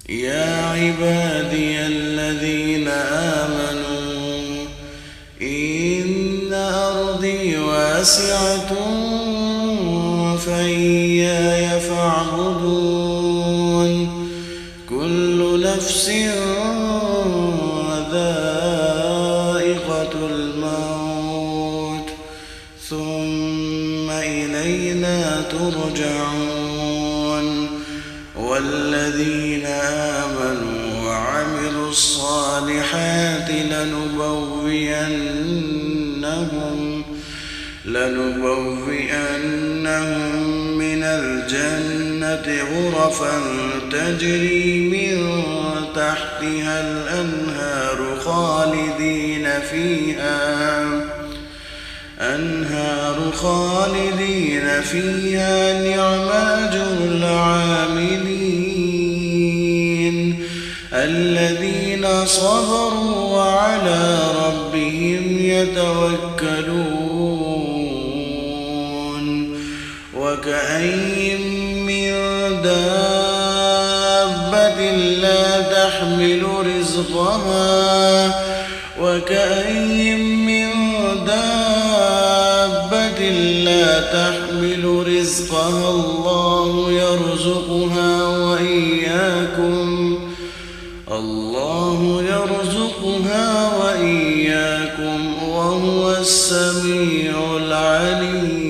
يا عبادي الذين آمنوا إن أرضي واسعة فإياي فاعبدون كل نفس ذائقة الموت ثم إلينا ترجعون والذين آمنوا وعملوا الصالحات لنبوئنهم من الجنة غرفا تجري من تحتها الأنهار خالدين فيها نعم أجر العاملين الذين صبروا وعلى ربهم يتوكلون وكأين من دابة لا تحمل رزقها الله يرزقها وإياكم وهو السميع العليم.